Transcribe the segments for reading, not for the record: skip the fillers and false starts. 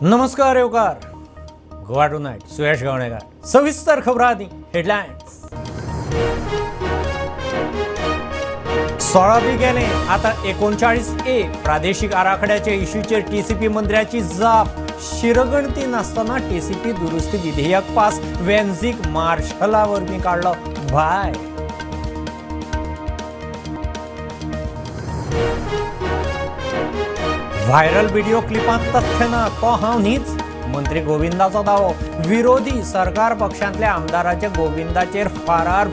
नमस्कार येवकार Goa to night Suyash Gavnekar सविस्तर खबरांनी हेडलाइन्स 16 गेले आता 39A प्रादेशिक आराखड्याच्या इश्यूचेर टीसीपी मंत्र्याची जाप शिरगणती नासतना टीसीपी दुरुस्ती विधेयक पास वेन्झीक मार्शला वरवीं काडलो भायर व्हायरल व्हिडिओ क्लिपांत तथ्य ना तो हांव न्हीच मंत्री गोविंदाचो दावो विरोधी सरकार पक्षांतल्या आमदाराच्या गोविंदाचेर फारार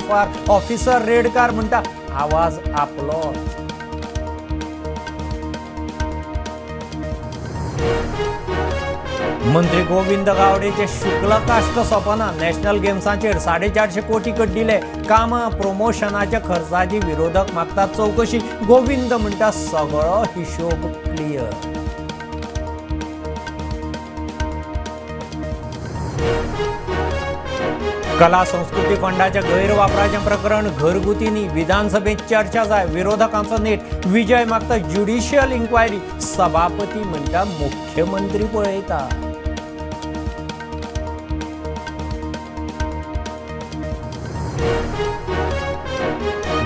ऑफिसर रेडकार म्हणटा आवाज आपलोच मंत्री गोविंद गावडेचे शुक्ल काश्ट सोंपना नॅशनल गेम्सांचेर 450 कोटी कड्डिले कामां प्रमोशनाच्या खर्चाची विरोधक मागतात चौकशी गोविंद म्हणटा सगळो हिशोब क्लियर कला संस्कृती फंडाच्या गैरवापराचे प्रकरण घरगुतींनी विधानसभेत चर्चा जाय विरोधकांचो नेट विजय मागता ज्युडिशियल इन्क्वायरी सभापती म्हणटा मुख्यमंत्री पळयता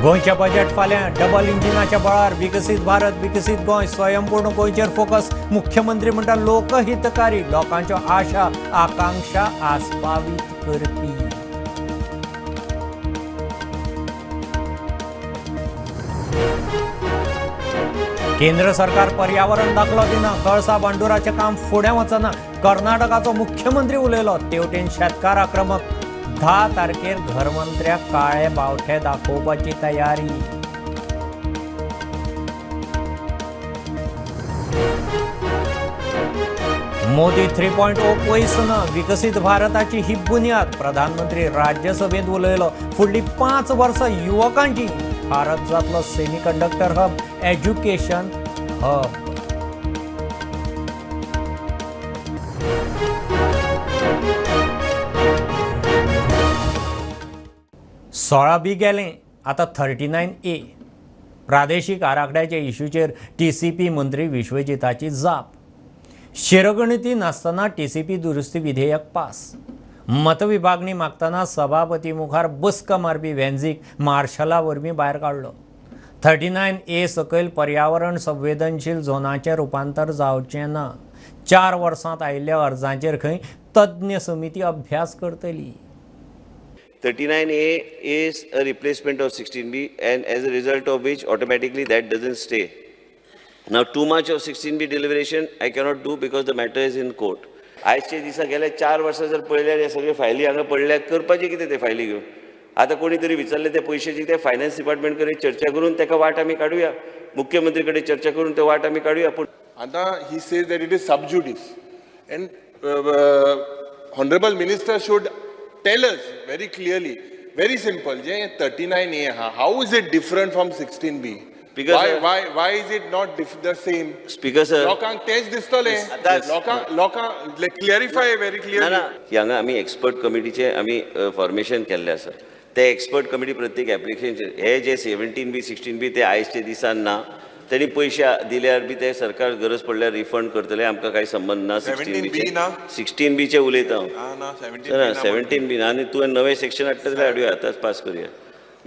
गोंयचे बजेट फाल्यां डबल इंजिनाच्या बळार विकसीत भारत विकसीत गोंय स्वयंपूर्ण गोंयचेर फोकस मुख्यमंत्री म्हणटा लोकहितकारी लोकांच्यो आशा आकांक्षा आस्पावीत करपी केंद्र सरकार पर्यावरण दाखलो दिना कळसा बांदोराचें काम फुडें वचना कर्नाटकाचो मुख्यमंत्री उलयलो तेवटेन शेतकार आक्रमक 10 तारखेर घरमंत्र्याक काळे बावठे दाखोवपाची तयारी मोदी 3.0 पयस ना विकसीत भारताची ही बुन्याद प्रधानमंत्री राज्यसभेत उलयलो फुडली 5 वर्सां युवकांची भारत जातलो सेमीकंडक्टर हब एज्युकेशन हब सोळा बी गेलें आतां 39A प्रादेशीक आराखड्याच्या इश्यूचेर टीसीपी मंत्री विश्वजिताची जाप शिरगणती नासतना टीसीपी दुरुस्ती विधेयक पास मतविभागणी मागतना सभापती मुखार बसका मारपी वेन्झीक मार्शला वरवीं भायर काडलो 39A सकयल पर्यावरण संवेदनशील झोनाचें रुपांतर जावचें ना 4 वर्सांत आयिल्ल्या अर्जांचेर खंय तज्ञ समिती अभ्यास करतली 39A is a replacement of 16B and as a result of which automatically that doesn't stay. Now too much of 16B deliberation I cannot do because the matter is in court. आयचे दिसा गेल्या 4 वर्सां जर पळयल्यार हे सगळे फायली हांगा पडल्या करपाचे कितें ते फायली घेवन आतां कोणी तरी विचारले ते पयशांची ते फायनान्स डिपार्टमेंट कडेन चर्चा करून ताका वाट आमी काडुया मुख्यमंत्री कडेन चर्चा करून ते वाट आमी काडुया पूण आतां he says that it is sub जुडिस end honourable minister should tell us very clearly, very simple, 39A, how is it different from 16B? Because why is it not the same? Speaker sir, लोकांक तेच दिसतले लोकांक clarify very clearly. ना हांगा आमी expert कमिटीचे आमी formation केल्लें आसा ते एक्सपर्ट कमिटी प्रत्येक एप्लिकेशन हे जे 17B 16B ते आयजचे दिसान ना त्यांनी पैसे दिल्यार बी ते सरकार गरज पडल्यार रिफंड करतले आमकां काही संबंध ना 16B चे उलयता हांव 17B ना आनी तुवें नवें सेक्शन हाडटा जाल्यार हाडुया आतांच पास करुया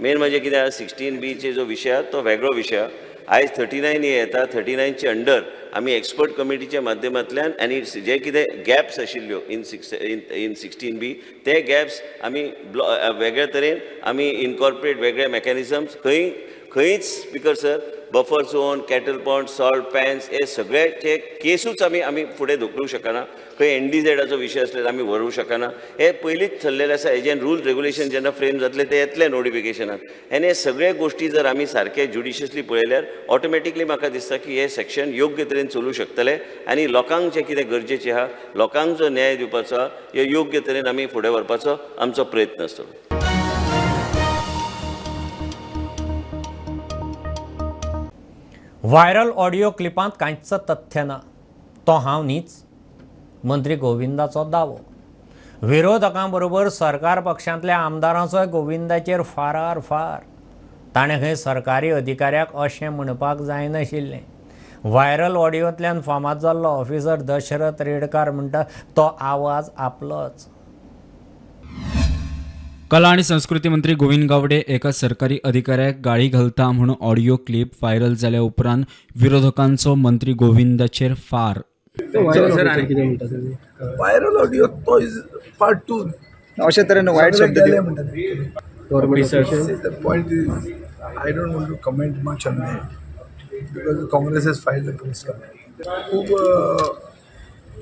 मेन म्हणजे कितें 16B चे जो विशय आसा तो वेगळो विशय आयज 39A येता 39 चे अंडर आमी एक्सपर्ट कमिटीच्या माध्यमांतल्यान आनी जे कितें गॅप्स आशिल्ल्यो इन 16B ते गॅप्स आमी वेगळ्या तरेन आमी इनकॉर्पोरेट वेगळे मेकॅनिझम्स खंयच speaker sir buffer zone cattle point salt pens हे सगळ्याचे केसूच आमी फुडें धुकलूंक शकना खंय NDZ विशय आसल्यार आमी व्हरूंक शकना हे पयलींच थरलेलें आसा हेजें रूल रेग्युलेशन जेन्ना फ्रेम जातले ते येतले नोटिफिकेशनात आनी हे सगळे गोश्टी जर आमी सारके ज्युडिशियसली पळयल्यार ऑटोमॅटिकली म्हाका दिसता की हे सेक्शन योग्य तरेन चलूंक शकतले आनी लोकांक जें कितें गरजेचें आहा लोकांक जो न्याय दिवपाचो आहा हे योग्य तरेन आमी फुडें व्हरपाचो आमचो प्रयत्न आसतलो व्हायरल ऑडिओ क्लिपांत कांयच तथ्य ना तो हांव न्हीच मंत्री गोविंदाचो दावो विरोधकां बरोबर सरकार पक्षांतल्या आमदारांचोय गोविंदाचेर फार ताणें खंय सरकारी अधिकाऱ्याक अशें म्हणपाक जायनाशिल्लें व्हायरल ऑडियोंतल्यान फामाद जाल्लो ऑफिसर दशरथ रेडकार म्हणटा तो आवाज आपलोच. कला आणि संस्कृती मंत्री गोविंद गावडे एका सरकारी अधिकाऱ्याक गाळी घालता म्हणून ऑडिओ क्लिप व्हायरल जाल्या उपरांत विरोधकांचो मंत्री गोविंदाचेर फार. व्हायरल ऑडियो तो इज पार्ट 2 अशा तरेन वायट शब्द The point is, I don't want to comment much on that because the Congress has filed a case. खूप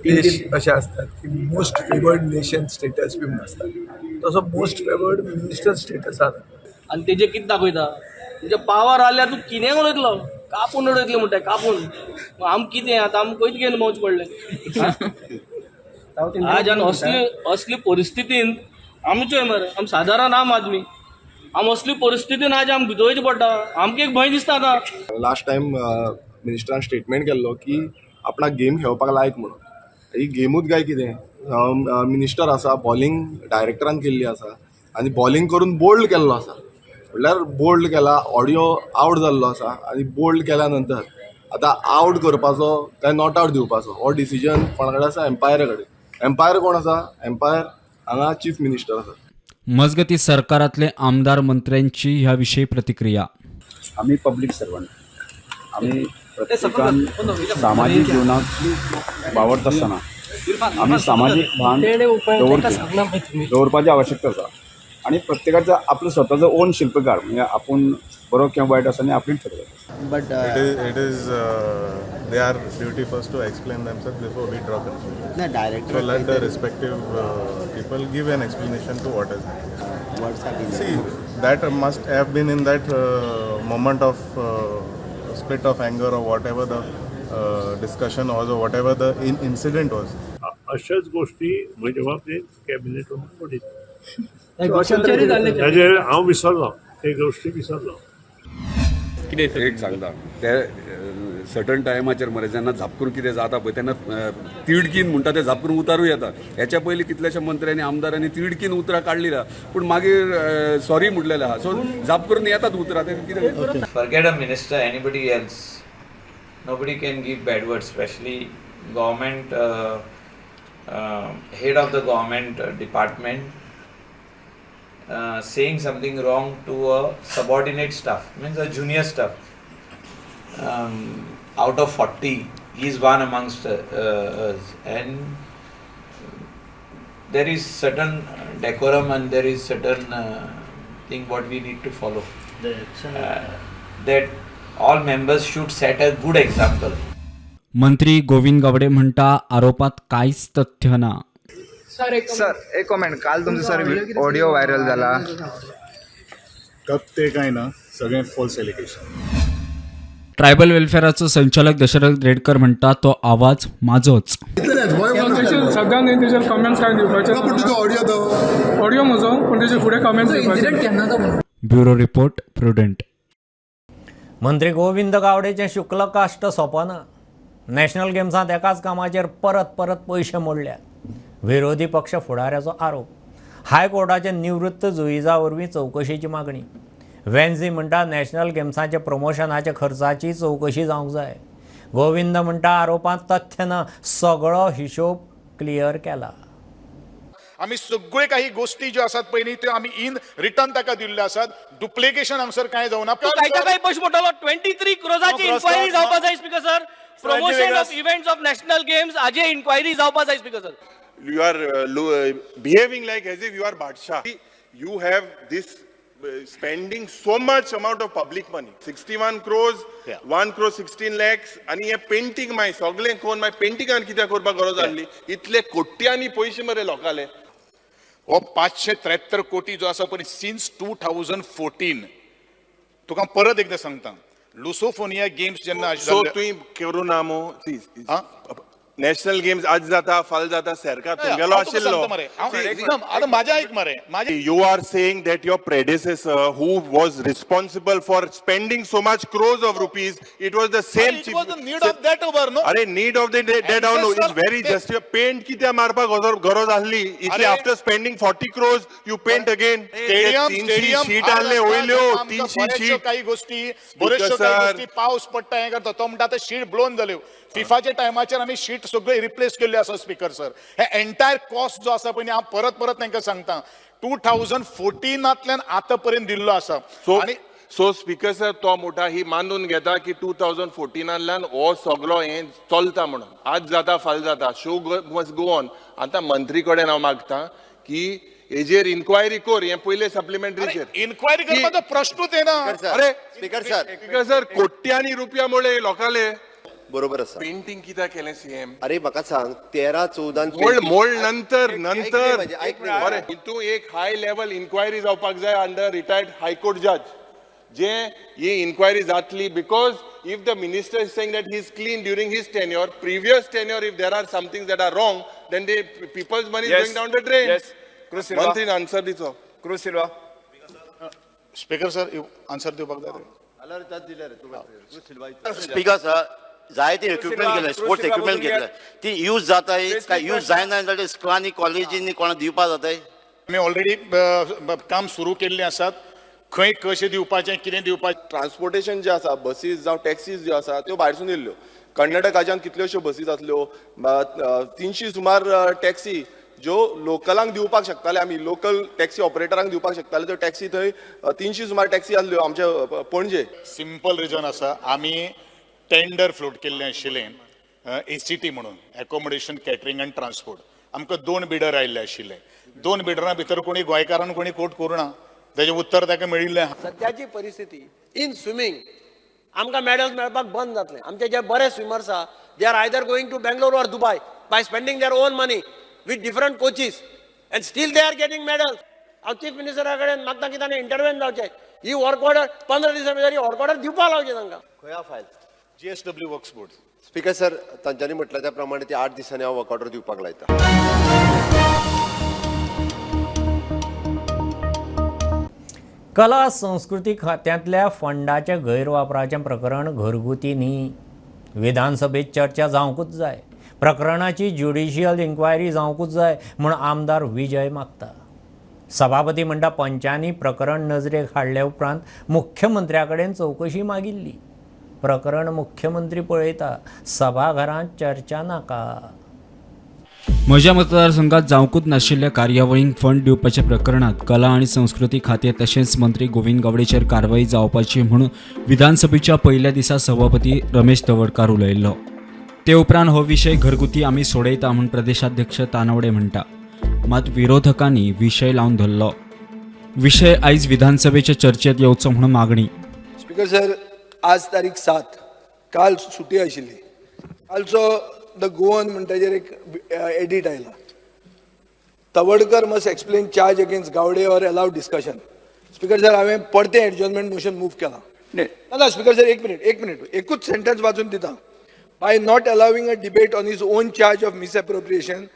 देश असे असतात की मोस्ट फेवर्ड नेशन स्टेटस बी आसता तसो मोस्ट फेवर्ड मिनिस्टर स्टेटस आसा. आणि तेजे कितें दाखयता तेजे पावर आल्यार तूं कितें उडयतलो कापून उडयतले म्हणटा कापून आम कितें आतां आम खंयत घेवन मौज पडले आज आनी असली परिस्थितीन आमच्यो मरे आम सादारण आम आदमी आम असली परिस्थितीन आज आम भितोवचें पडटा आमकां एक भंय दिसता आतां. लास्ट टायम मिनिस्टरान स्टेटमेंट केल्लो की आपणाक गेम खेळपाक लायक म्हणून. ही गेमूच काय कितें मिनिस्टर आसा बॉलिंग डायरेक्टरान केल्ली आसा आनी बॉलिंग करून बोल्ड केल्लो आसा म्हणल्यार बोल्ड केला ऑडियो आउट जाल्लो आसा आनी बोल्ड केल्या नंतर आतां आउट करपाचो काय नॉट आउट दिवपाचो हो डिसिजन कोणा कडेन आसा एम्पायरा कडेन. एम्पायर कोण आसा एम्पायर हांगा चीफ मिनिस्टर आसा. मजगती सरकारातले आमदार मंत्र्यांची ह्या विशयी प्रतिक्रिया. आम्ही पब्लिक सर्वंट आम्ही प्रत्येकान सामाजिक जिवनात वावरता आसतना आम्ही सामाजिक भान दवरपाची आवश्यकता आसा आणि प्रत्येकाचा आपलं स्वतःचं ओन शिल्पकार म्हणजे आपण बरो किंवा वाईट असताना आपली ठरवतो. But It is they are duty first to explain themselves before we draw conclusions. So let the respective people give an explanation to what has happened. See, that must have been in that moment of split of anger or whatever the discussion was or whatever the incident was. अशाच गोष्टी म्हज्या बाबतींत cabinet पडीत जाल्ले हांव विसरलो ते गोष्टी विसरलो. एक सांगता ते सर्टन टायमाचेर मरे जेन्ना झापकून कितें जाता पळय तेन्ना तिडकीन म्हणटा ते झापकून उतारूं येता. हेच्या पयलीं कितल्याशा मंत्र्यांनी आमदारांनी तिडकीन उतरां काडलीं ना पूण मागीर सॉरी म्हटलेलें आहा. सो झापकरून येतात उतरां ते कितें. Forget a minister, anybody else. Nobody can give bad words, especially government, head of the government department saying something wrong to a subordinate staff, means a junior staff. Out of 40, he is one amongst us, and there is certain decorum and there is certain thing what we need to follow. That all members should set a good example. मंत्री गोविंद गावडे म्हणटा आरोपात काहीच तथ्य ना. Sir एक comment काल तुमचो sir audio viral जाला ते काय ना सगळें फॉल्स एलिगेशन. ट्रायबल वेलफेअराचो संचालक दशरथ रेडकर म्हणटा तो आवाज माझोच. सगळ्यांनी तेजेर कमेंट्स काय दिवपाचे ऑडियो म्हजो पूण तेजे फुडें कमेंट्स दिवपाचे. Bureau report prudent. मंत्री गोविंद गावडेचें शुक्ल काश्ट सोंपना. नॅशनल गेम्सांत एकाच कामाचेर परत पयशे मोडल्यात. विरोधी पक्ष फुडाऱ्याचो आरोप. हायकोर्टाचे निवृत्त जुईजा वरवीं चवकशेची मागणी. वेन्झी म्हणटा नॅशनल गेम्सांच्या प्रमोशनाच्या खर्चाची चवकशी जावंक जाय. गोविंद म्हणटा आरोपांत तथ्य ना सगळो हिशोब क्लियर केला. आम्ही सगळे काही गोष्टी ज्यो आसात पयलीं त्यो आमी इन रिटर्न ताका दिल्ल्यो आसात. डुप्लिकेशन हांगसर कांय जावना. काय पयशे मोडटलो 23 क्रोजाची इन्क्वायरी जावपा जाय speaker sir. Promotion of events of national games हाजे इन्क्वायरी जावपा जाय speaker sir. You are behaving like as if you are Badshah. You have this spending so much amount of public money. 61 crores, 1 crore 16 lakhs. आणि हे painting माय सगळे कोण माय पेंटिंगान कित्याक करपाक गरज आसली. इतले कोट्यांनी पयशे मरे लोकाले. हो 573 कोटी जो आसा पळय सिन्स 2014 तुका परत एकदा सांगता. लुसोफोनिया गेम्स जेन्ना सो तुवें करूं ना मो नॅशनल गेम्स आज जाता फाल जाता सारका तुमगेलो आशिल्लो एकदम आता माझ्या ऐक मरे माझ्या You are saying that your predecessor, who was responsible for spending so much crores of rupees, it was the same it was the need of that over no अरे need of the dead out is very just. Paint कित्या मारपाक गरज आसली इतली after spending 40 crores you paint again. Stadium sheet आणले वयल्यो 300 sheet काही गोष्टी बऱ्याचशा काही गोष्टी पावस पडटा हे करता तो म्हणटा ते शीट ब्लोन जाल्यो फिफाच्या टायमाचेर आमी शीट सगळे रिप्लेस केल्ले आसा स्पीकर सर हे एंटायर कॉस्ट जो आसा पळय हांव परत तांकां सांगता 2014 आता पर्यंत दिल्लो आसा आणि सो स्पीकर सर तो मोठा ही मानून घेता की 2014 हो सगळो हे चलता म्हणून आज जाता फाल जाता शो मस्ट गो ऑन. आता मंत्री कडेन हांव मागता की हेजेर इन्क्वायरी कर हे पयले सप्लिमेंटरीचेर इन्क्वायरी करपाचो प्रश्नूच येना. अरे स्पीकर सर कोट्यांनी रुपया मोडले लोकांले बरोबर आसा पेंटिंग कित्याक केलें सीएम अरे म्हाका सांग 13-14 मोल्ड नंतर बरें हितून एक हाय लेवल इन्क्वायरी जावपाक जाय अंडर रिटायर्ड हायकोर्ट जज जे ही इन्क्वायरी जातली because if the minister is saying that he is clean during his tenure previous tenure if there are something that are wrong then the people's money is going down the drain. मंत्रीन answer दिचो. Cruz Silva speaker sir answer दिवपाक जाय. Speaker sir जायते equipment गेले sports equipment घेतले ती use जाताय काय यूज जायना जाल्यार स्कुलांनी कॉलेजींनी कोणा दिवपा जाताय. आमी ऑलरेडी काम सुरू केल्लें आसात खंय कशें दिवपाचें कितें दिवपाचें. ट्रान्सपोर्टेशन जे आसा बसीज जावं टॅक्सीज ज्यो आसा त्यो भायरसून येयल्ल्यो कर्नाटकाच्यान कितल्योश्यो बसीज आसल्यो 300 सुमार टॅक्सी ज्यो लोकलांक दिवपाक शकताले आमी लोकल टॅक्सी ऑपरेटरांक दिवपाक शकताले त्यो टॅक्सी थंय 300 सुमार टॅक्सी आसल्यो आमच्या पणजे. सिंपल रिजन आसा आमी टेंडर फ्लोट केल्लें आशिल्लें ACT म्हणून एकोमोडेशन कॅटरिंग एंड ट्रान्सपोर्ट आमकां 2 बिडर आयिल्ले आशिल्ले 2 बिडरां भितर कोणी गोंयकारान कोणी कोट करूं ना तेजें उत्तर ताका मेळिल्लें. सद्याची परिस्थिती इन स्विमींग आमकां मेडल्स मेळपाक बंद जातलें. आमचे जे बरे स्विमर्स आहा they are either going to Bangalore or Dubai by spending their own money with different coaches and still they are getting medals. हांव चीफ मिनिस्टरा कडेन मागता की ताणें इंटरव्हेन जावचें ही वर्क ऑर्डर 15 दिसां भितर ही वर्क ऑर्डर दिवपाक लावचें तांकां. खंय file GSW works board. Speaker sir तांच्यांनी म्हटल्या त्या प्रमाणे ती 8 दिसांनी हांव वर्क ऑर्डर दिवपाक लायता. कला संस्कृती खात्यांतल्या फंडाच्या गैरवापराचें प्रकरण घरगुती न्ही. विधानसभेत चर्चा जावंकूच जाय. प्रकरणाची ज्युडिशियल इन्क्वायरी जावंकूच जाय म्हूण आमदार विजय मागता. सभापती म्हणटा पंचांनी प्रकरण नजरेक हाडल्या उपरांत मुख्यमंत्र्या कडेन चवकशी मागिल्ली. प्रकरण मुख्यमंत्री पळयता सभाघरांत चर्चा नाका. म्हज्या मतदारसंघात जावंकूच नाशिल्ल्या कार्यावळींक फंड दिवपाच्या प्रकरणात कला आणि संस्कृती खाते तशेंच मंत्री गोविंद गावडेचेर कारवाई जावपाची म्हूण विधानसभेच्या पयल्या दिसा सभापती रमेश तवडकार उलयल्लो. ते उपरांत हो विशय घरगुती आमी सोडयता म्हूण प्रदेशाध्यक्ष तानवडे म्हणटा. मात विरोधकांनी विशय लावन धरलो. विशय आयज विधानसभेच्या चर्चेत येवचो म्हूण मागणी. स्पीकर सर आज तारीख 7 काल सुटी आशिल्ली. कालचो द गोवन म्हणटाचेर एक एडिट आयला Tavadkar must explain charge against Gawade or allow discussion. Speaker sir हांवें परते एडजॉर्नमेंट मोशन मूव केला. ना स्पीकर सर एक मिनिट एकूच सेंटेन्स वाचून दिता. By not allowing a debate on his own charge of misappropriation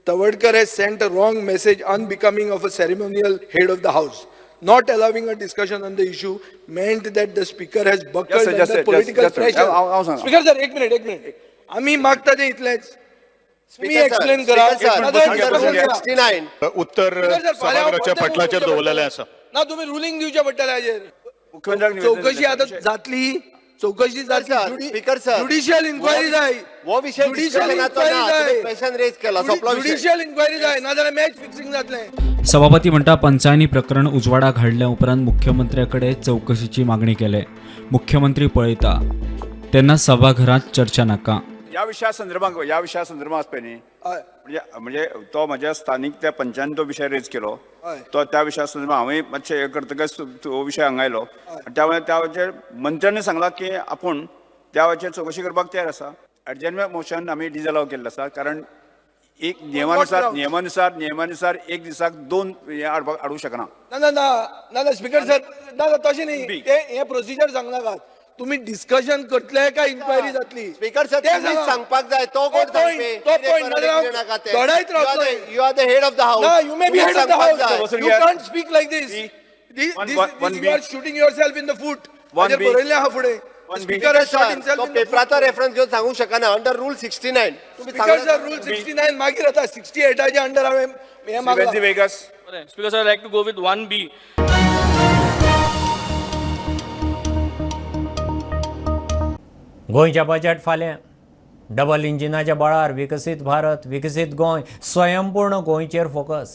Tavadkar has sent a wrong message unbecoming of a ceremonial head of the house. Not allowing a discussion on the issue meant that the speaker has buckled under political pressure. Speaker sir, एक minute. आम्ही मागता ते इतलेच. तुम्ही explain करा. उत्तर सभागृहाच्या पटलाचेर दवरलेलें आसा. ना तुम्ही रुलिंग दिवचे पडटले हाजेर. चौकशी आता जातली. चौकशी जातली. स्पीकर सर ज्युडिशियल इन्क्वायरी जाय. वो विषय ज्युडिशियल इन्क्वायरी जाय. क्वेश्चन रेज केला सोपला विषय. ज्युडिशियल इन्क्वायरी जाय नाजाल्यार मॅच फिक्सिंग जातलें. सभापती म्हणटा पंचांनी प्रकरण उजवाडाक हाडल्या उपरांत मुख्यमंत्र्याकडे चौकशीची मागणी केली. मुख्यमंत्री पळयता तेन्ना सभाघरांत चर्चा नाका. या विशया संदर्भात आसपय म्हणजे तो माझ्या स्थानिक त्या पंचायत तो विषय रेज केलो तो त्या विशया संदर्भात हांवें मातशें हे करतकच तो विशय हांगा आयलो. त्या वेळार त्या वेळाचेर मंत्र्यांनी सांगला की आपूण त्या वेळाचेर चौकशी करपाक तयार आसा. एडजर्नमेंट मोशन आमी डिसअलाव केल्लें आसा कारण एक नियमानुसार एक दिसाक 2 हे हाडूंक शकना. ना स्पीकर सर ना तशें न्ही ते हे प्रोसिजर सांगनाकात. तुम्ही डिस्कशन करतले काय इन्क्वायरी जातली? स्पीकर सर, ते तुम्हीच सांगा. सांगपाक जाय तो कोण तो point, सांगपी? तो कितें point. करता कितें नाका तें. दोडायत रावतले. You are the head of the house. No, you may be head of the house. जाय. You can't speak like this. You are shooting yourself in the foot. One B. बरयल्लें आहा फुडें. Speaker has shot himself तो in the foot. पेपराचो reference घेवन सांगूंक शकना. Under rule 69 तुम्ही Speaker सांगा. sir, rule 69 मागीर आता 68 च्या अंडर हांवें हें मागलां. वेगस Speaker sir, I like to go with 1B. गोंयच्या बजेट फाल्यां डबल इंजिनाच्या बळार विकसीत भारत विकसीत गोंय स्वयंपूर्ण गोंयचेर फोकस.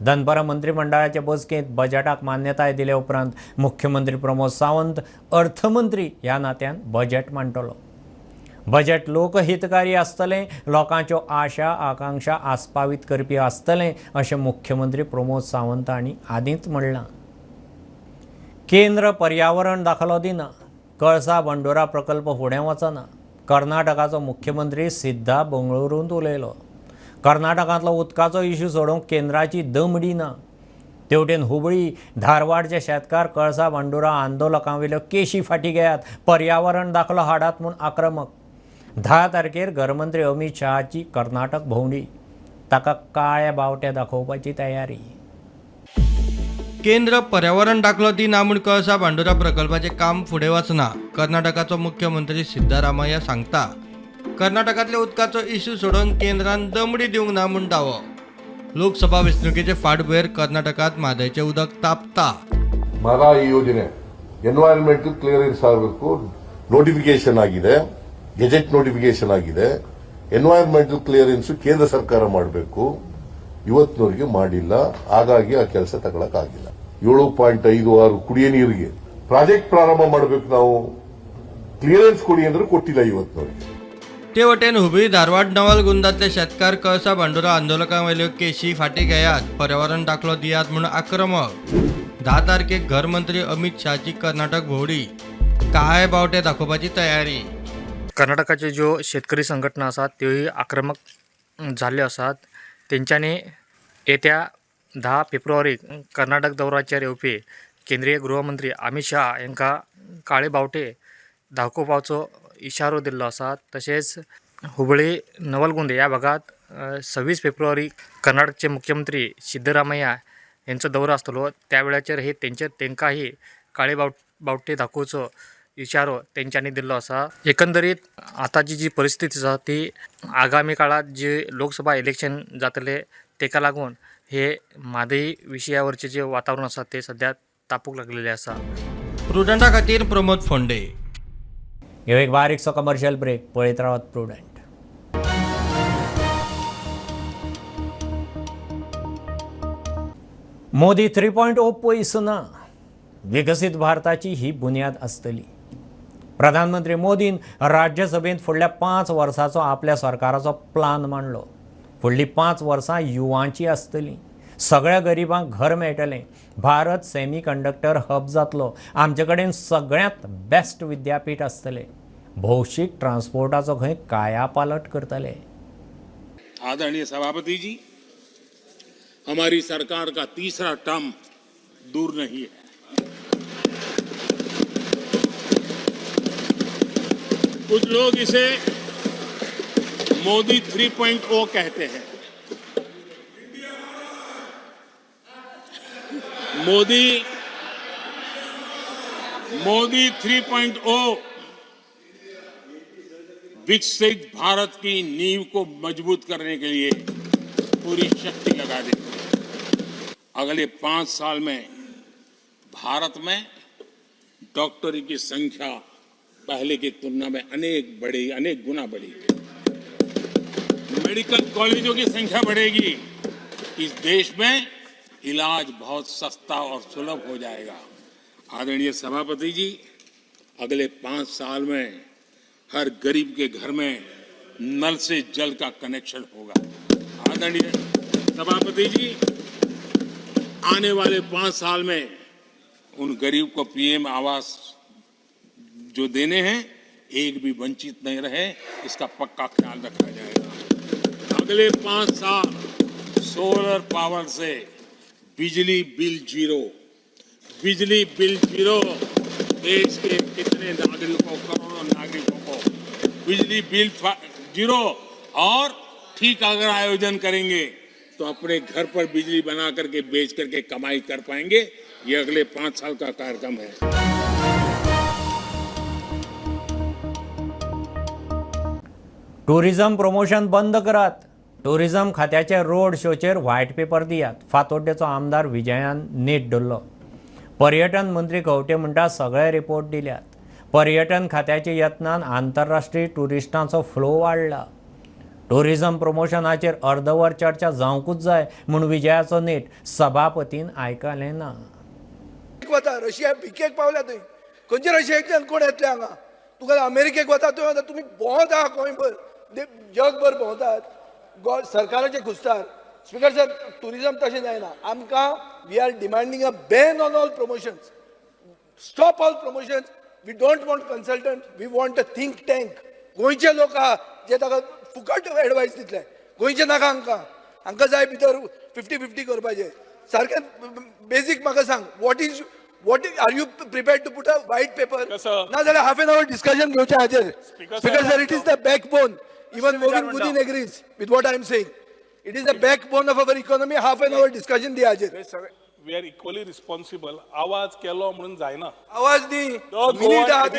दनपारा मंत्रिमंडळाचे बसकेंत बजेटाक मान्यताय दिले उपरांत मुख्यमंत्री प्रमोद सावंत अर्थमंत्री ह्या नात्यान बजेट मांडटलो. बजेट लोकहितकारी आसतलें, लोकांच्यो आशा आकांक्षा आस्पावीत करपी आसतलें अशें मुख्यमंत्री प्रमोद सावंत हांणी आदींच म्हणलां. केंद्र पर्यावरण दाखलो दिना, कळसा बंडोरा प्रकल्प फुडें वचना. कर्नाटकाचो मुख्यमंत्री सिद्धा बंगळुरूंत उलयलो. कर्नाटकांतलो उदकाचो इश्यू सोडोवंक केंद्राची दमडी ना. तेवटेन हुबळी धारवाडचे शेतकार कळसा बंडोरा आंदोलकांवयल्यो केशी फाटी घेयात, पर्यावरण दाखलो हाडात म्हूण आक्रमक. 10 तारखेर गृहमंत्री अमित शहाची कर्नाटक भोंवडी, ताका काळ्या बावटे दाखोवपाची तयारी. केंद्र पर्यावरण दाखलो दिना म्हूण कळसा बांडोरा प्रकल्पाचें काम फुडें वचना. कर्नाटकाचो मुख्यमंत्री सिद्धरामय्या सांगता. कर्नाटकांतले उदकाचो इश्यू सोडोवन केंद्रान दमडी दिवंक ना म्हूण दावो. लोकसभा वेंचणुकेचे फाटभुंयेर कर्नाटकांत म्हादयचें उदक तापता. ಮರ ಈ ಯೋಜನೆ ಎನ್ವೈರನ್ಮೆಂಟಲ್ ಕ್ಲಿಯರೆನ್ಸ್ ಆಗಬೇಕು, ನೋಟಿಫಿಕೇಶನ್ ಆಗಿದೆ, ಗೆಜೆಟ್ ನೋಟಿಫಿಕೇಶನ್ ಆಗಿದೆ. ಎನ್ವೈರನ್ಮೆಂಟಲ್ ಕ್ಲಿಯರೆನ್ಸ್ ಕೇಂದ್ರ ಸರ್ಕಾರ ಮಾಡಬೇಕು, ಇವತ್ತಿನವರೆಗೆ ಮಾಡಿಲ್ಲ. ಹಾಗಾಗಿ ಆ ಕೆಲಸ ತಗೊಳಕ್ಕಾಗಿಲ್ಲ. 7.56 ಕುಡಿಯ ನೀರಿಗೆ ಪ್ರಾಜೆಕ್ಟ್ ಪ್ರಾರಂಭ ಮಾಡಬೇಕು, ನಾವು ಕ್ಲಿಯರೆನ್ಸ್ ಕೊಡಿ ಅಂದ್ರೆ ಕೊಟ್ಟಿಲ್ಲ ಇವತ್ತಿನವರೆಗೆ. ते वटेन हुबळी धारवाड नवलगुंदातले शेतकार कळसा बांडोरा आंदोलकांवयल्यो केशी फाटी घेयात, पर्यावरण दाखलो दियात म्हूण आक्रमक. 10 तारखेक घरमंत्री अमित शहाची कर्नाटक भोंवडी, काळे बावटे दाखोवपाची तयारी. कर्नाटकाच्यो ज्यो शेतकरी संघटना आसात त्योय आक्रमक जाल्ल्यो आसात. तेंच्यांनी येत्या 10 फेब्रुवारीक कर्नाटक दौऱ्याचेर येवपी केंद्रीय गृहमंत्री अमित शहा हांकां काळे बावटे दाखोवपाचो इशारो दिल्लो आसा. तशेंच हुबळी नवलगुंद ह्या भागात 26 फेब्रुवारीक कर्नाटकचे मुख्यमंत्री सिद्धरामय्या यांचो दौरो आसतलो. त्या वेळाचेर हे तेंकांही काळे बावटे दाखोवचो इशारो तेंच्यांनी दिल्लो आसा. एकंदरीत आतांची जी परिस्थिती आसा ती आगामी काळात जे लोकसभा इलेक्शन जातले तेका लागून हे म्हादई विशयावरचे जे वातावरण आसा ते सध्या तापूक लागलेले आसा. प्रुडंटा खातीर प्रमोद फोंडे. ह्यो एक बारीकसो कमर्शियल ब्रेक. पळयत रावत प्रुडंट. मोदी 3.0 पयस ना. विकसीत भारताची ही बुन्याद आसतली. प्रधानमंत्री मोदीन राज्यसभेंत फुडल्या 5 वर्सांचो आपल्या सरकाराचो प्लान मांडलो. फुडलीं 5 वर्सां युवांची आसतलीं. सगळ्या गरिबांक घर मेळटलें. भारत सेमी कंडक्टर हब जातलो. आमचे कडेन सगळ्यांत बेस्ट विद्यापीठ आसतलें. भौशीक ट्रांसपोर्टाचो खंय कायापालट करतले. आदरणीय सभापति जी, हमारी सरकार का तीसरा टर्म दूर नहीं है. कुछ लोग इसे मोदी 3.0 कहते हैं. मोदी 3.0 विकसित भारत की नींव को मजबूत करने के लिए पूरी शक्ति लगा देते हैं. अगले 5 साल में भारत में डॉक्टरी की संख्या पहले की तुलना में अनेक गुना बढ़ेगी. मेडिकल कॉलेजों की संख्या बढ़ेगी. इस देश में इलाज बहुत सस्ता और सुलभ हो जाएगा. आदरणीय सभापति जी, अगले 5 साल में हर गरीब के घर में नल से जल का कनेक्शन होगा. आदरणीय सभापति जी, आने वाले 5 साल में उन गरीब को पीएम आवास जो देने हैं, एक भी वंचित नहीं रहे, इसका पक्का ख्याल रखा जाएगा. अगले 5 साल सोलर पावर से बिजली बिल जीरो, देश के कितने नागरिकों, करोड़ों नागरिकों को बिजली बिल जीरो और ठीक अगर आयोजन करेंगे तो अपने घर पर बिजली बना करके बेच करके कमाई कर पाएंगे। ये अगले 5 साल का कार्यक्रम है। टुरिझम प्रमोशन बंद करात. टुरिझम खात्याचे रोड शोचेर व्हाईट पेपर दियात. फातोड्डेचो आमदार विजयान नेट धरलो. पर्यटन मंत्री कवटे म्हणटा सगळे रिपोर्ट दिल्यात. पर्यटन खात्याच्या यत्नान आंतरराष्ट्रीय टुरिस्टांचो फ्लो वाडला. टुरिझम प्रमोशनाचेर अर्दवर चर्चा जावंकूच जाय म्हूण विजयाचो नेट सभापतीन आयकलें ना. वता रशिया भिकेक पावल्या थंय. खंयच्या रशियाच्यान कोण येतले हांगा? तुका अमेरिकेक वता थंय वता तुमी भोंवता आहा गोंयभर जगभर भोंवतात. सरकाराचे घुसतात. स्पीकर सर टुरिझम तशें जायना. आमकां we are demanding a ban on all promotions. Stop all promotions. We don't want consultant. We want a think tank. गोंयचे लोक आहा जे ताका फुकट एडवायस दितले. गोंयचे नाका हांकां. हांकां जाय भितर 50-50 करपाचें. सारकें बेसीक म्हाका सांग what is are you prepared to put a white paper? ना जाल्यार हाफ एन आवर डिस्कशन घेवचें हाजेर. Speaker sir it is the backbone. Even Govind गुदीन agrees with what I am saying. It is the backbone of our economy. Half an hour discussion दी हाजेर. We are equally responsible. आवाज केलो म्हणून जायना. आवाज दी minute half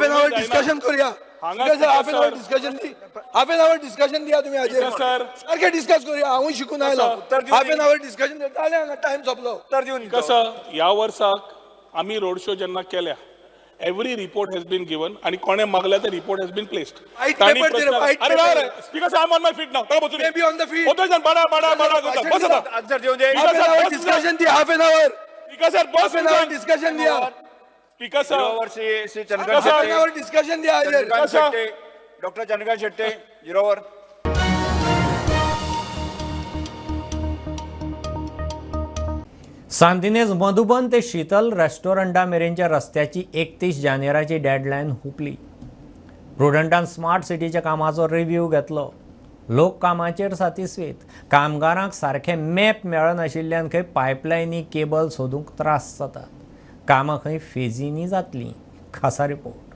an hour discussion करूया. हाफ एन आवर डिस्कशन दी. हाफ एन आवर डिस्कशन दिया तुम्ही हाजेर. सारखे डिस्कस करूया. हांवूय शिकून आयलो. हाफ एन आवर डिस्कशन जालें. हांगा टायम सोंपलो. उत्तर दिवन कसं ह्या वर्साक आमी रोड शो जेन्ना केल्या every report has been given आणि कोणे मागल्या ते report has been placed. Speaker I am on my feet now. ताका बसून बी ऑन द फीट. होतो जन बडा बस आता आन्सर देऊ दे. डिस्कशन दी half an hour. Speaker sir बस हाफ एन आवर डिस्कशन दिया. Speaker sir half an hour discussion दिया हाजेर. डॉक्टर चंद्रकांत शेट्टे 0 वर. सांतिनेज मधुबन ते शीतल रेस्टॉरंटा मेरेनच्या रस्त्याची 31 जानेवारीची डेडलायन हुंपली. प्रुडंटान स्मार्ट सिटीच्या कामाचो रिव्ह्यू घेतलो. लोक कामाचेर सातिस्वीत. कामगारांक सारखे मॅप मेळनाशिल्ल्यान खंय पायपलायनी केबल सोदूंक त्रास जाता. कामां खंय फेजींनी जातलीं. खासा रिपोर्ट.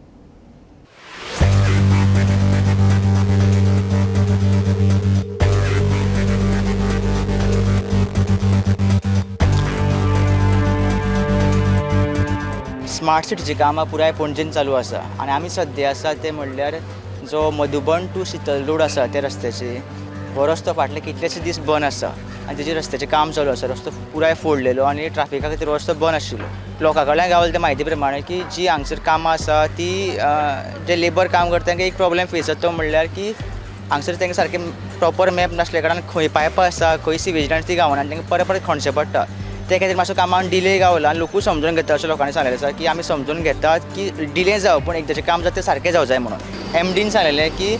स्मार्ट सिटीची कामां पुराय पणजेन चालू आसा आनी आमी सद्या आसा ते म्हणल्यार जो मधुबन टू शीतल रोड आसा त्या रस्त्याचे हो रस्तो फाटले कितलेशे दीस बंद आसा आनी तेजे रस्त्याचें काम चालू आसा. रस्तो पुराय फोडलेलो आनी ट्राफिका खातीर रस्तो बंद आशिल्लो. लोकां कडल्यान गावले ते म्हायती प्रमाणे की जी हांगसर कामां आसा ती जे लेबर काम करता तांकां एक प्रॉब्लेम फेस जाता तो म्हणल्यार की हांगसर तांकां सारकें प्रॉपर मॅप नासले कारणान खंय पायपां आसा खंय सिवेज लायन ती गावना आनी तांकां परत परत खणचें पडटा. ते खातीर मातसो कामाक डिले गावला आनी लोकूय समजून घेता अशें लोकांनी सांगलेलें आसा की आमी समजून घेतात की डिले जावं पूण एकदाचें काम जाता तें सारकें जावं जाय म्हणून. एमडीन सांगलेलें की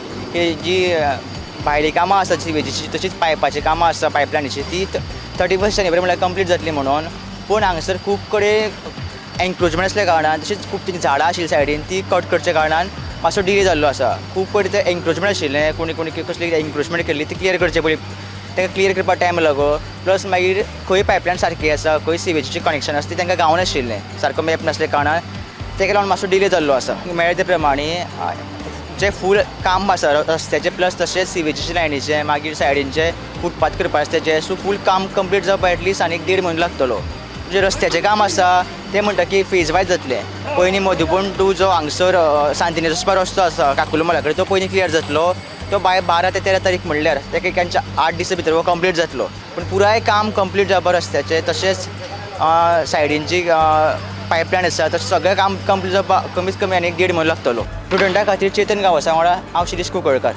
जी भायलीं कामां आसा सिवेजीची तशीच पायपाची कामां आसा पायपलायनीची ती 31 जानेवारी म्हणल्यार कंप्लीट जातली म्हणून. पूण हांगसर खूब कडेन एन्क्रोचमेंट आसल्या कारणान तशीच खूब तीं झाडां आशिल्लीं सायडीन ती कट करच्या कारणान मातसो डिले जाल्लो आसा. खूब कडेन तें एन्क्रोचमेंट आशिल्लें कोणी कसली एन्क्रोचमेंट केल्ली ती क्लियर करचे पडली. तांकां क्लियर करपाक टायम लागो. प्लस मागीर खंय पायपलायन सारकी आसा खंय सिवेजीचें कनेक्शन आसा ती तांकां गावनाशिल्लें सारको मॅप नासल्या कारणान ताका लागून मातसो डिले जाल्लो आसा. मेळ्ळे ते प्रमाणे जे फूल काम आसा रस्त्याचें प्लस तशेंच सिवेजीचे लायनीचें मागीर सायडींचे फुटपाथ करपा आसता सो फूल काम कंप्लीट जावपाक एटलीस्ट आनीक 1.5 म्हयनो लागतलो. जे रस्त्याचें काम आसा तें म्हणटा की फेज वायज जातलें. पयलीं मधुबन टू जो हांगसर सांतिनेज वचपा रस्तो आसा काकुलमला कडेन तो पयलीं क्लियर जातलो. तो 12 ते 13 तारीख म्हणल्यार ताका एकांच्या 8 दिसा भितर हो कंप्लीट जातलो. पूण पुराय काम कंप्लीट जावपा रस्त्याचें तशेंच सायडींची पायपलायन आसा तशें सगळें काम कंप्लीट जावपाक कमीत कमी आनीक 1.5 म्हयनो लागतलो. स्टुडंटा खातीर चेतन गांवसा वांगडा हांव शिरीश कुंकळकार.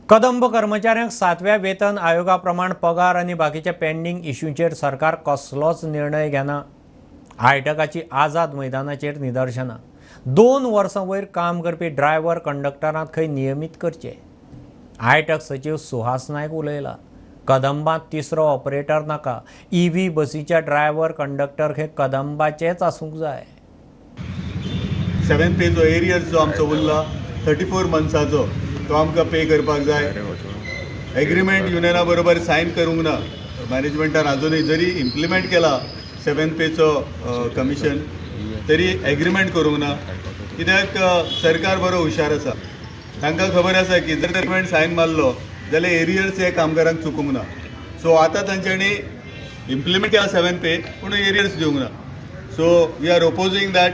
कदंब कर्मचाऱ्यांक 7व्या वेतन आयोगा प्रमाण पगार आनी बाकीच्या पेंडींग इश्यूचेर सरकार कसलोच निर्णय घेना. आयटकाची आझाद मैदानाचेर निदर्शनां. 2 वर्सां वयर काम करपी ड्रायव्हर कंडक्टरांत खंय नियमीत करचे. आयटक सचिव सुहास नायक उलयला. कदंबात 3रो ऑपरेटर नाका. EV बसीच्या ड्रायव्हर कंडक्टर हे कदंबाचेच आसूंक जाय. 7th पेचो एरियर्स जो आमचो उरला 34 मंथ्साचो तो आमकां पे करपाक जाय. एग्रीमेंट युनियना बरोबर सायन करूंक ना. मॅनेजमेंटान आजुनूय जरी इम्प्लिमेंट केला 7th पेचो कमिशन तरी एग्रीमेंट करूंक ना. कित्याक सरकार बरो हुशार आसा. तांकां खबर आसा की जर एग्रीमेंट सायन मारलो जाल्यार एरियर्स हे कामगारांक चुकूंक ना. सो आतां तांच्यांनी इम्प्लिमेंट केला 7 पे पूण एरियर्स दिवंक ना. So we are opposing that.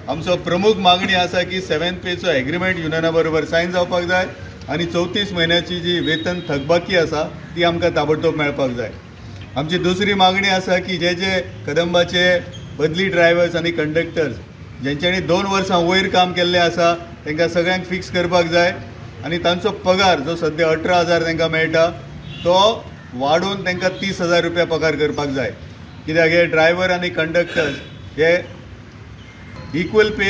आमचो प्रमुख मागणी आसा की 7 पेचो एग्रीमेंट युनियना बरोबर सायन जावपाक जाय आनी 34 म्हयन्याची जी वेतन थकबाकी आसा ती आमकां ताबडतोब मेळपाक जाय. आमची दुसरी मागणी आसा की जे कदंबाचे बदली ड्रायव्हर्स आनी कंडक्टर्स जेंच्यांनी 2 वर्सां वयर काम केल्लें आसा तांकां सगळ्यांक फिक्स करपाक जाय आनी तांचो पगार जो सद्या 18,000 तांकां मेळटा तो वाडोवन तांकां 30,000 रुपया पगार करपाक जाय. कित्याक हे ड्रायव्हर आनी कंडक्टर्स हे इक्वल पे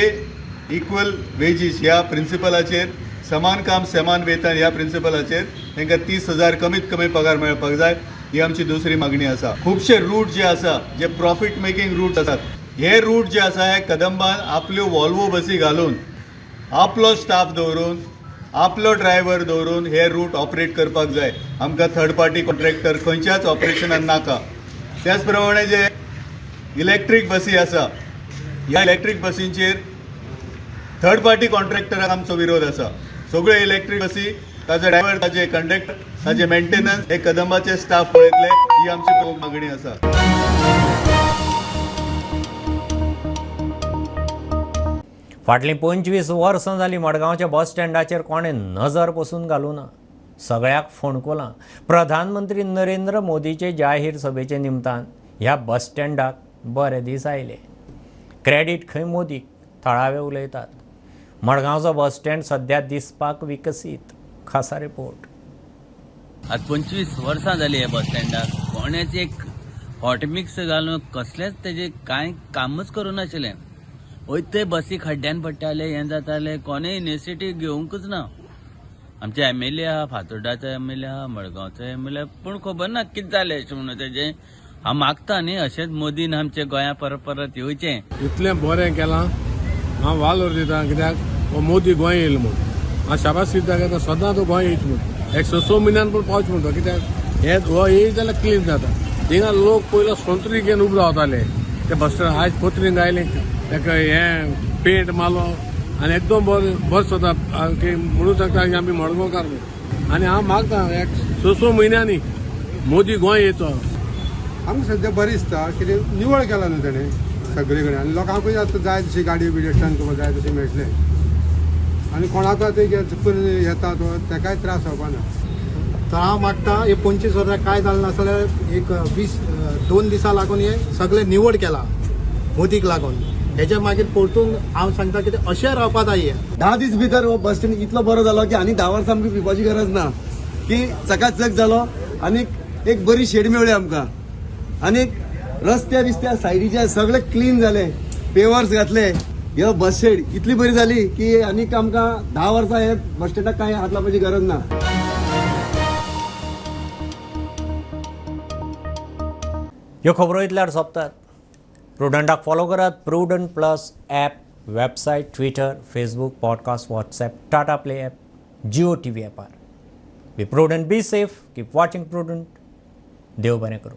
इक्वल वेजीस ह्या प्रिंसिपलाचेर, समान काम समान वेतन ह्या प्रिंसिपलाचेर तांकां 30,000 कमीत कमी पगार मेळपाक जाय. ही आमची दुसरी मागणी आसा. खुबशे रूट जे आसा जे प्रॉफिट मेकिंग रूट आसात हे रूट जे आसा हे कदंबान आपल्यो वॉल्वो बसी घालून आपलो स्टाफ दवरून आपलो ड्रायव्हर दवरून हे रूट ऑपरेट करपाक जाय. आमकां थर्ड पार्टी कॉन्ट्रॅक्टर खंयच्याच ऑपरेशनान नाका. त्याच प्रमाणे जे इलेक्ट्रीक बसी आसा ह्या इलेक्ट्रीक बसींचेर थर्ड पार्टी कॉन्ट्रॅक्टराक आमचो विरोध आसा. सगळ्यो इलेक्ट्रीक बसी ताजे ड्रायव्हर ताजे कंडक्टर ताजे मेंटेनन्स हे कदंबाचे स्टाफ पळयतले ही आमची प्रमुख मागणी आसा. फाटलीं 25 वर्सां जालीं मडगांवच्या बस स्टँडाचेर कोणें नजर पसून घालूं ना. सगळ्याक फोणकुलां प्रधानमंत्री नरेंद्र मोदीचे जाहीर सभेचे निमतान ह्या बस स्टँडाक बरे दीस आयले. क्रेडीट खंय मोदीक थळावे उलयतात. मडगांवचो बस स्टँड सद्या दिसपाक विकसीत. खासा रिपोर्ट. आज 25 वर्सां जाली हे बस स्टँडाक कोणेच एक हॉटमिक्स घालून कसलेंच तेजे कांय कामच करूं नाशिल्लें. वयते बसी खड्ड्यान पडटाले हें जातालें कोणेय इनिशिएटीव घेवंकच ना. आमचे MLA आहा, फातोर्डाचो MLA आहा, मडगांवचो MLA आहा, पूण खबर ना कितें जालें अशें म्हणून तेजें. हांव मागता न्ही अशेंच मोदीन आमच्या गोंया परत परत येवचें. इतलें बरें केलां हांव वालोर दितां कित्याक हो मोदी गोंय येयलो म्हूण. हांव शाबास दिता कित्याक सदां तो गोंय येयच म्हूण. एक 6 म्हयन्यान पूण पावच म्हणटा कित्याक हे हो येयत जाल्यार क्लीन जाता. थिंगा लोक पयलो सोंतरी घेवन उबे रावताले ते बस स्टँड. आयज पत्रीन गायले ताका हें पेंट मारलो आनी एकदम बरें जाता की म्हणून सांगता की आमी मडगांवकार म्हणून. आनी हांव मागता एक 6 म्हयन्यांनी मोदी गोंय येतो. आमकां सद्या बरें दिसता कितें निवळ केला न्हू तेणें सगळे कडेन आनी लोकांकूय आतां जाय तशी गाडयो बिड्यो टर्न करपाक जाय तशें मेळटलें. आनी कोणाक चुकून येता तो ताकाय त्रास जावपा ना. तर हांव मागता हे 25 वर्सां काय जालें नासल्यार एक 2 दिसां लागून हे सगळें निवड केला मोदीक लागून. हेच्या मागीर परतून हांव सांगता की अशें रावपा जाय. 10 दीस भितर हो बस स्टँड इतलो बरो जालो की आनी 10 वर्सां आमकां भिवपाची गरज ना की चकाचक जालो. आनी एक बरी शेड मेळ्ळी आमकां. आनी रस्त्या बिस्त्या सायडीचे सगळे क्लीन जाले, पेवर्स घातले. ह्यो बस शेड इतली बरी जाली की आनीक आमकां 10 वर्सां हे बस स्टँडाक कांय हात लावपाची गरज ना. ह्यो खबरो इतल्यार सोंपतात. प्रुडंटाक फॉलो करात. Prudent plus app, website, Twitter, Facebook, podcast, WhatsApp, Tata play app, Jio TV ॲपार. Be Prudent, be safe, keep watching Prudent. देव बरें करूं.